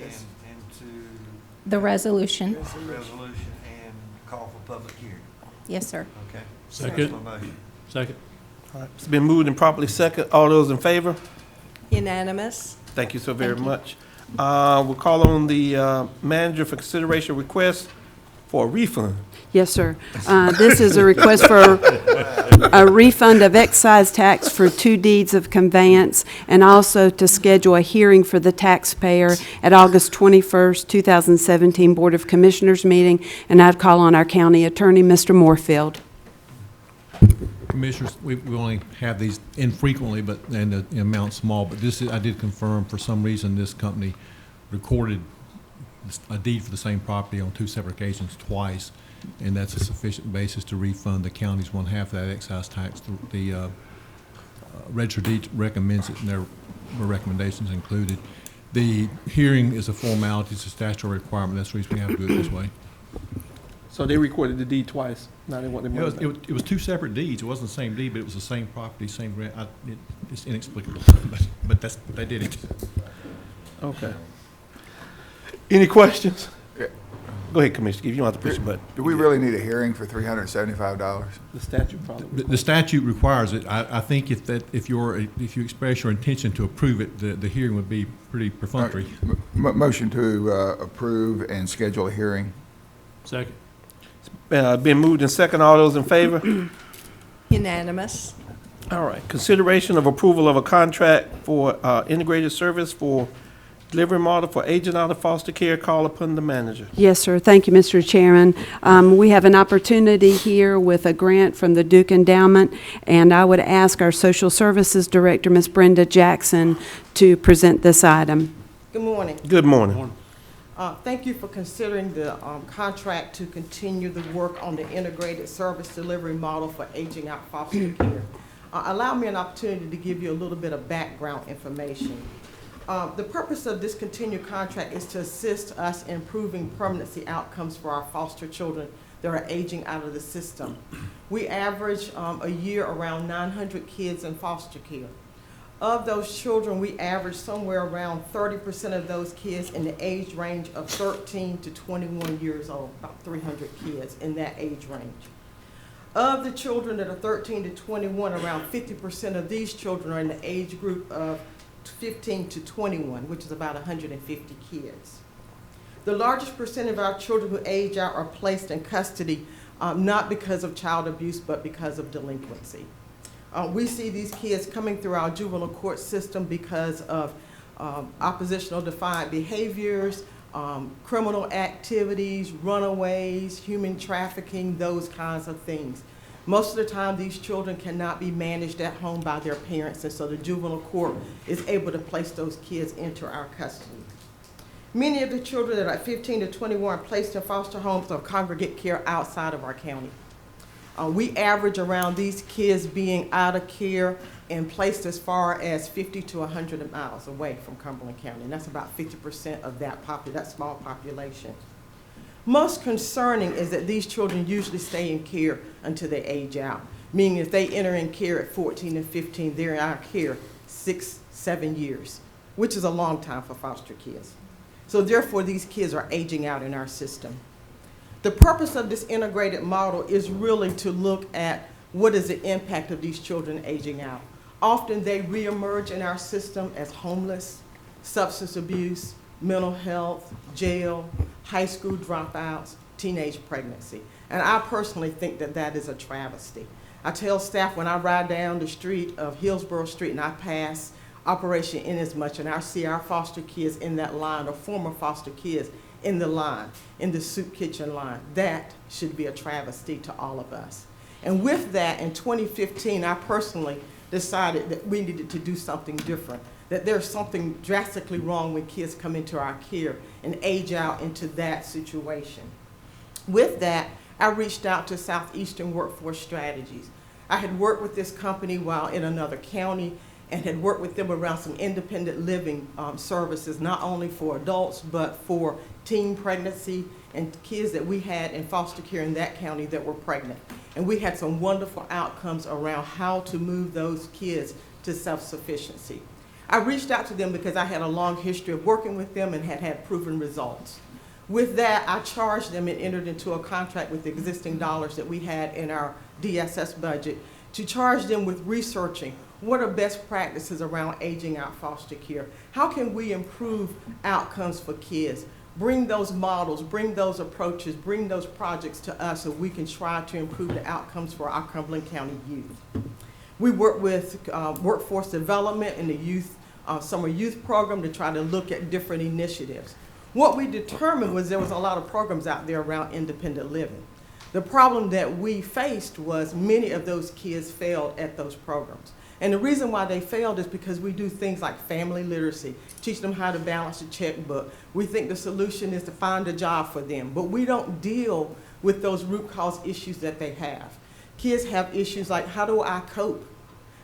And to The resolution. resolution and call for public hearing. Yes, sir. Okay. Second. That's my motion. Second. All right. It's been moved and properly second. All those in favor? Unanimous. Thank you so very Thank you. much. We'll call on the manager for consideration request for a refund. Yes, sir. This is a request for a refund of excise tax for 2 deeds of conveyance, and also to schedule a hearing for the taxpayer at August 21st, 2017 Board of Commissioners meeting, and I'd call on our county attorney, Mr. Moorfield. Commissioners, we only have these infrequently, and the amount's small, but this is, I did confirm, for some reason, this company recorded a deed for the same property on 2 separate occasions twice, and that's a sufficient basis to refund the county's 1/2 of that excise tax. The register of deeds recommends it, and their recommendations included. The hearing is a formality, it's a statutory requirement, that's the reason we have to do it this way. So they recorded the deed twice. Now they want the money back. It was 2 separate deeds. It wasn't the same deed, but it was the same property, same grant. It's inexplicable, but they did it. Okay. Any questions? Yeah. Go ahead, Commissioner. If you don't have to push the button. Do we really need a hearing for $375? The statute probably. The statute requires it. I think if you express your intention to approve it, the hearing would be pretty perfunctory. Motion to approve and schedule a hearing. Second. Been moved and second. All those in favor? Unanimous. All right. Consideration of approval of a contract for integrated service for delivery model for aging out of foster care. Call upon the manager. Yes, sir. Thank you, Mr. Chairman. We have an opportunity here with a grant from the Duke Endowment, and I would ask our Social Services Director, Ms. Brenda Jackson, to present this item. Good morning. Good morning. Thank you for considering the contract to continue the work on the integrated service delivery model for aging out foster care. Allow me an opportunity to give you a little bit of background information. The purpose of this continued contract is to assist us in improving permanency outcomes for our foster children that are aging out of the system. We average a year around 900 kids in foster care. Of those children, we average somewhere around 30% of those kids in the age range of 13 to 21 years old, about 300 kids in that age range. Of the children that are 13 to 21, around 50% of these children are in the age group of 15 to 21, which is about 150 kids. The largest percent of our children who age out are placed in custody, not because of child abuse, but because of delinquency. We see these kids coming through our juvenile court system because of oppositional defiant behaviors, criminal activities, runaways, human trafficking, those kinds of things. Most of the time, these children cannot be managed at home by their parents, and so the juvenile court is able to place those kids into our custody. Many of the children that are 15 to 21 are placed in foster homes or congregate care outside of our county. We average around these kids being out of care and placed as far as 50 to 100 miles away from Cumberland County, and that's about 50% of that small population. Most concerning is that these children usually stay in care until they age out, meaning if they enter in care at 14 and 15, they're in our care 6, 7 years, which is a long time for foster kids. So therefore, these kids are aging out in our system. The purpose of this integrated model is really to look at what is the impact of these children aging out. Often they reemerge in our system as homeless, substance abuse, mental health, jail, high school dropouts, teenage pregnancy. And I personally think that that is a travesty. I tell staff when I ride down the street of Hillsborough Street and I pass Operation Inasmuch and I see our foster kids in that line or former foster kids in the line, in the soup kitchen line, that should be a travesty to all of us. And with that, in 2015, I personally decided that we needed to do something different, that there's something drastically wrong when kids come into our care and age out into that situation. With that, I reached out to Southeastern Workforce Strategies. I had worked with this company while in another county and had worked with them around some independent living services, not only for adults, but for teen pregnancy and kids that we had in foster care in that county that were pregnant. And we had some wonderful outcomes around how to move those kids to self-sufficiency. I reached out to them because I had a long history of working with them and had had proven results. With that, I charged them and entered into a contract with the existing dollars that we had in our DSS budget to charge them with researching what are best practices around aging out foster care. How can we improve outcomes for kids? Bring those models, bring those approaches, bring those projects to us so we can try to improve the outcomes for our Cumberland County youth. We work with workforce development and the youth summer youth program to try to look at different initiatives. What we determined was there was a lot of programs out there around independent living. The problem that we faced was many of those kids failed at those programs. And the reason why they failed is because we do things like family literacy, teach them how to balance a checkbook. We think the solution is to find a job for them, but we don't deal with those root cause issues that they have. Kids have issues like, how do I cope?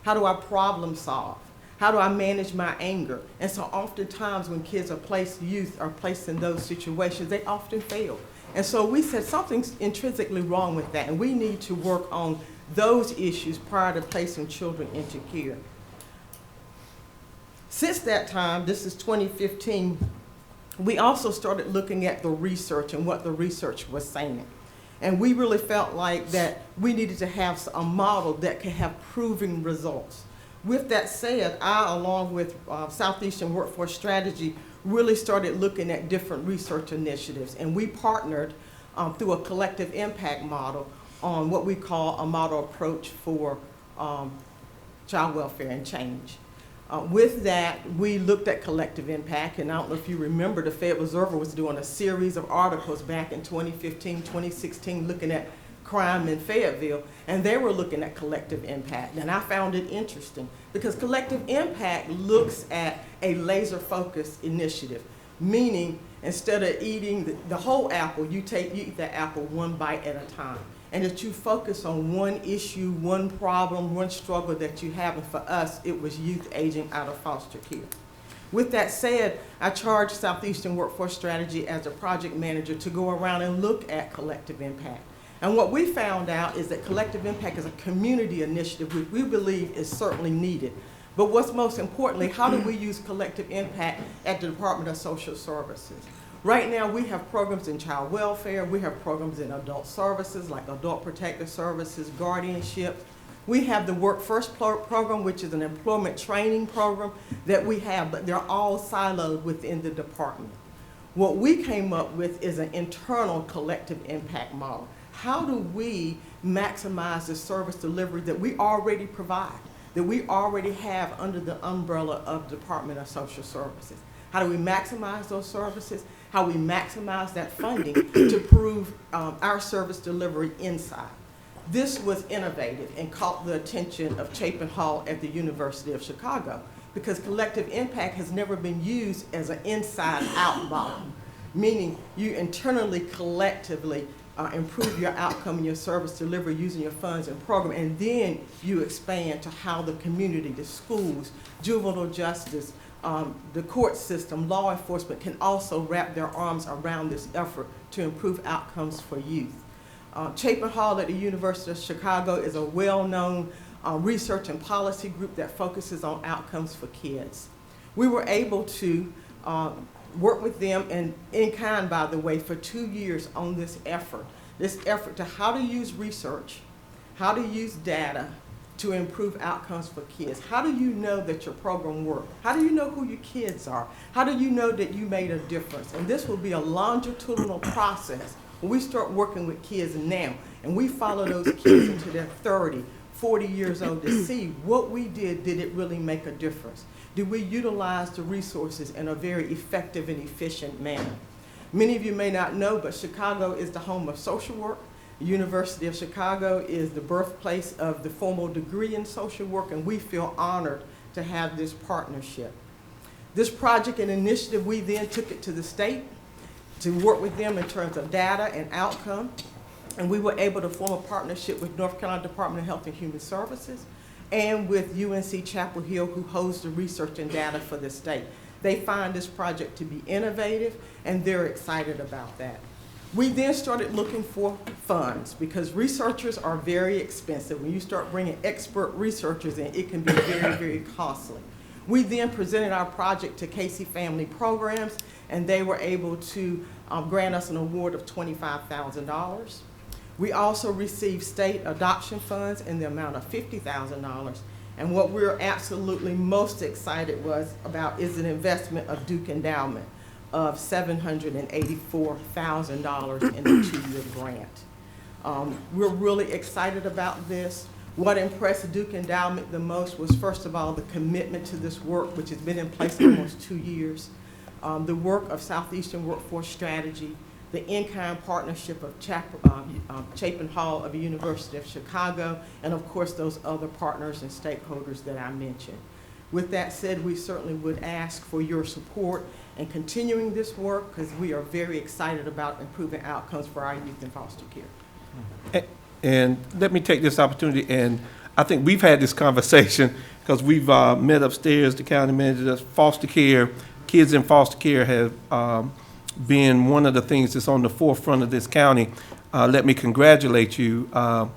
How do I problem solve? How do I manage my anger? And so oftentimes when kids are placed, youth are placed in those situations, they often fail. And so we said something's intrinsically wrong with that, and we need to work on those issues prior to placing children into care. Since that time, this is 2015, we also started looking at the research and what the research was saying. And we really felt like that we needed to have a model that could have proven results. With that said, I, along with Southeastern Workforce Strategy, really started looking at different research initiatives. And we partnered through a collective impact model on what we call a model approach for child welfare and change. With that, we looked at collective impact, and I don't know if you remember, the Fed Observer was doing a series of articles back in 2015, 2016, looking at crime in Fayetteville, and they were looking at collective impact. And I found it interesting because collective impact looks at a laser-focused initiative, meaning instead of eating the whole apple, you eat that apple one bite at a time, and that you focus on one issue, one problem, one struggle that you have. And for us, it was youth aging out of foster care. With that said, I charged Southeastern Workforce Strategy as a project manager to go around and look at collective impact. And what we found out is that collective impact is a community initiative, which we believe is certainly needed. But what's most importantly, how do we use collective impact at the Department of Social Services? Right now, we have programs in child welfare, we have programs in adult services like adult protective services, guardianship. We have the Work First program, which is an employment training program that we have, but they're all siloed within the department. What we came up with is an internal collective impact model. How do we maximize the service delivery that we already provide, that we already have under the umbrella of the Department of Social Services? How do we maximize those services? How we maximize that funding to prove our service delivery inside? This was innovative and caught the attention of Chapin Hall at the University of Chicago, because collective impact has never been used as an inside-out model, meaning you internally, collectively improve your outcome and your service delivery using your funds and program, and then you expand to how the community, the schools, juvenile justice, the court system, law enforcement can also wrap their arms around this effort to improve outcomes for youth. Chapin Hall at the University of Chicago is a well-known research and policy group that focuses on outcomes for kids. We were able to work with them, and in kind, by the way, for 2 years on this effort to how to use research, how to use data to improve outcomes for kids. How do you know that your program worked? How do you know who your kids are? How do you know that you made a difference? And this will be a longitudinal process when we start working with kids now, and we follow those kids into their 30, 40 years old to see what we did it really make a difference? Did we utilize the resources in a very effective and efficient manner? Many of you may not know, but Chicago is the home of social work. The University of Chicago is the birthplace of the formal degree in social work, and we feel honored to have this partnership. This project and initiative, we then took it to the state to work with them in terms of data and outcome, and we were able to form a partnership with North Carolina Department of Health and Human Services and with UNC Chapel Hill, who holds the research and data for the state. They find this project to be innovative, and they're excited about that. We then started looking for funds, because researchers are very expensive. When you start bringing expert researchers in, it can be very, very costly. We then presented our project to Casey Family Programs, and they were able to grant us an award of $25,000. We also received state adoption funds in the amount of $50,000. And what we're absolutely most excited about is an investment of Duke Endowment of $784,000 in a 2-year grant. We're really excited about this. What impressed Duke Endowment the most was, first of all, the commitment to this work, which has been in place for almost 2 years, the work of Southeastern Workforce Strategy, the in-kind partnership of Chapin Hall of the University of Chicago, and of course those other partners and stakeholders that I mentioned. With that said, we certainly would ask for your support in continuing this work, because we are very excited about improving outcomes for our youth in foster care. And let me take this opportunity, and I think we've had this conversation because we've met upstairs, the county manager, foster care, kids in foster care have been one of the things that's on the forefront of this county. Let me congratulate you.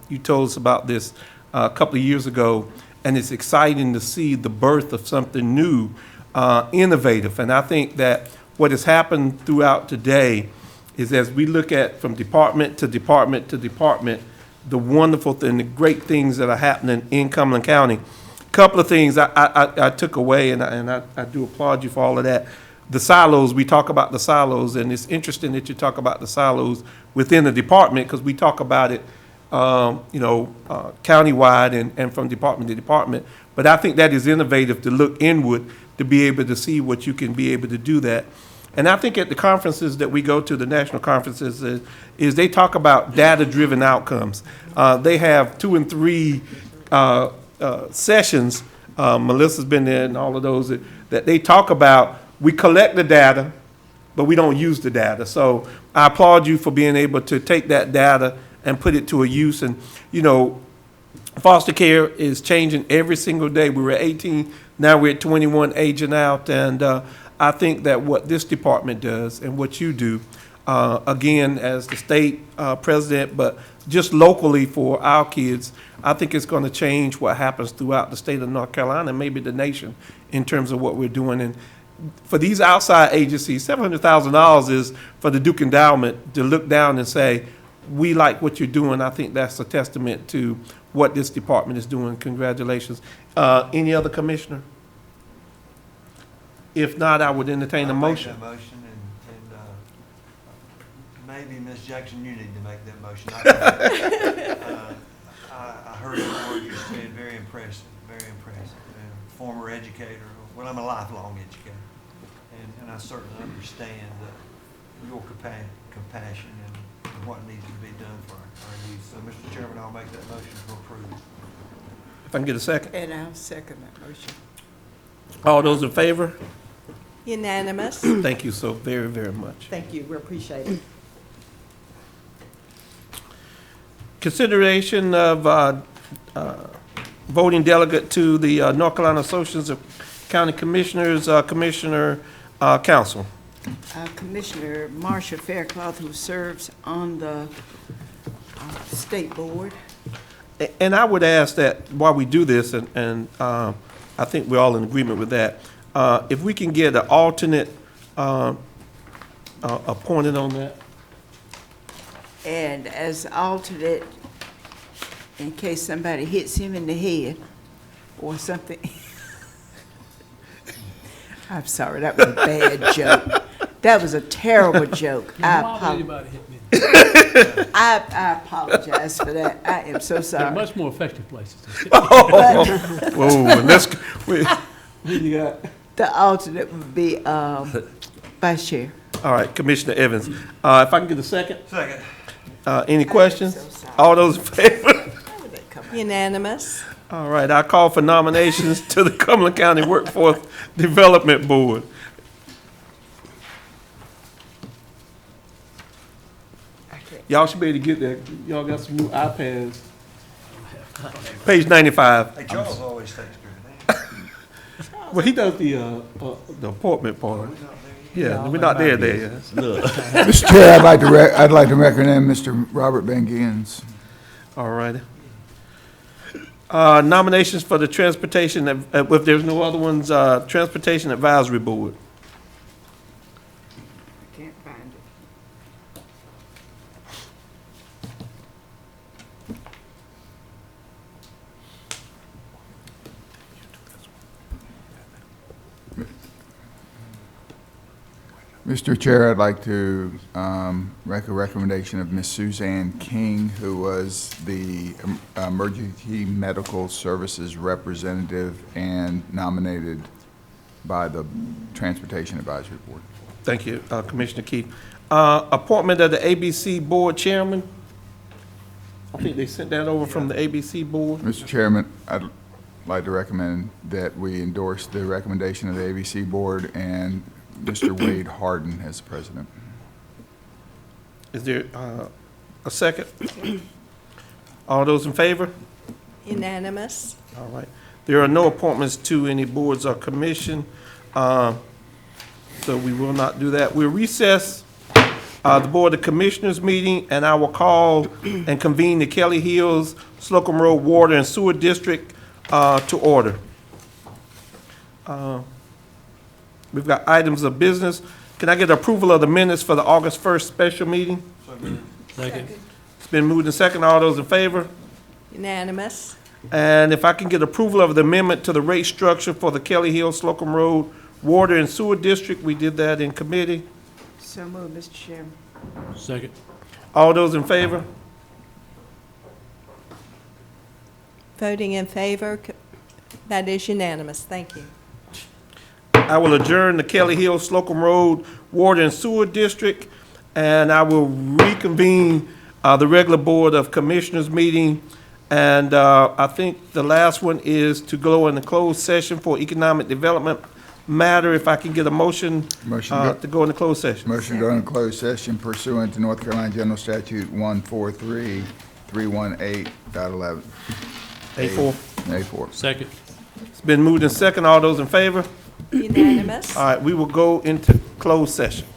You told us about this a couple of years ago, and it's exciting to see the birth of something new, innovative. And I think that what has happened throughout today is, as we look at from department to department to department, the wonderful and the great things that are happening in Cumberland County. Couple of things I took away, and I do applaud you for all of that. The silos, we talk about the silos, and it's interesting that you talk about the silos within the department, because we talk about it, countywide and from department to department. But I think that is innovative to look inward, to be able to see what you can be able to do that. And I think at the conferences that we go to, the national conferences, is they talk about data-driven outcomes. They have 2 and 3 sessions. Melissa's been there, and all of those that they talk about. We collect the data, but we don't use the data. So I applaud you for being able to take that data and put it to a use. And foster care is changing every single day. We were at 18, now we're at 21, aging out, and I think that what this department does and what you do, again, as the state president, but just locally for our kids, I think it's going to change what happens throughout the state of North Carolina and maybe the nation in terms of what we're doing. And for these outside agencies, $700,000 is for the Duke Endowment to look down and say, we like what you're doing. I think that's a testament to what this department is doing. Congratulations. Any other commissioner? If not, I would entertain a motion. I'll make that motion, and maybe Ms. Jackson, you need to make that motion. I heard the word you said, very impressive, very impressive. And former educator, well, I'm a lifelong educator, and I certainly understand your compassion and what needs to be done for our youth. So, Mr. Chairman, I'll make that motion to approve. If I can get a second. And I'll second that motion. All those in favor? Unanimous. Thank you so very, very much. Thank you, we appreciate it. Consideration of voting delegate to the North Carolina Association of County Commissioners, Commissioner Council. Commissioner Marsha Faircloth, who serves on the state board. And I would ask that while we do this, and I think we're all in agreement with that, if we can get an alternate appointed on that. And as alternate, in case somebody hits him in the head or something. I'm sorry, that was a bad joke. That was a terrible joke. I apologize for that. I am so There are sorry. much more effective places to sit. Whoa, let's, who you got? The alternate would be vice chair. All right, Commissioner Evans. If I can get a second? Second. Any questions? so sorry. All those in favor? How would that come out? Unanimous. All right, I call for nominations to the Cumberland County Workforce Development Board. Y'all should be able to get that. Y'all got some new iPads. Page 95. Hey, Charles always takes care of that. Well, he does the appointment part. Yeah, we're not there yet. Mr. Chair, I'd like to recommend Mr. Robert Van Giens. All righty. Nominations for the Transportation, if there's no other ones, Transportation Advisory Board. I can't find it. Mr. Chair, I'd like to make a recommendation of Ms. Suzanne King, who was the Emergency Medical Services Representative and nominated by the Transportation Advisory Board. Thank you, Commissioner Keith. Appointment of the ABC Board Chairman. I think they sent that over from the ABC Board. Mr. Chairman, I'd like to recommend that we endorse the recommendation of the ABC Board and Mr. Wade Harden as president. Is there a second? All those in favor? Unanimous. All right. There are no appointments to any boards or commission, so we will not do that. We'll recess the Board of Commissioners meeting, and I will call and convene the Kelly Hills, Slocum Road Water and Sewer District to order. We've got items of business. Can I get approval of the minutes for the August 1st special meeting? Second. It's been moved and second. All those in favor? Unanimous. And if I can get approval of the amendment to the rate structure for the Kelly Hills, Slocum Road Water and Sewer District, we did that in committee. So moved, Mr. Chairman. Second. All those in favor? Voting in favor, that is unanimous. Thank you. I will adjourn the Kelly Hills, Slocum Road Water and Sewer District, and I will reconvene the regular Board of Commissioners meeting. And I think the last one is to go in the closed session for economic development matter. If I can get a motion to go in the closed session. Motion to go into closed session pursuant to North Carolina General Statute 143.318.11. A4. A4. Second. It's been moved and second. All those in favor? Unanimous. All right, we will go into closed session.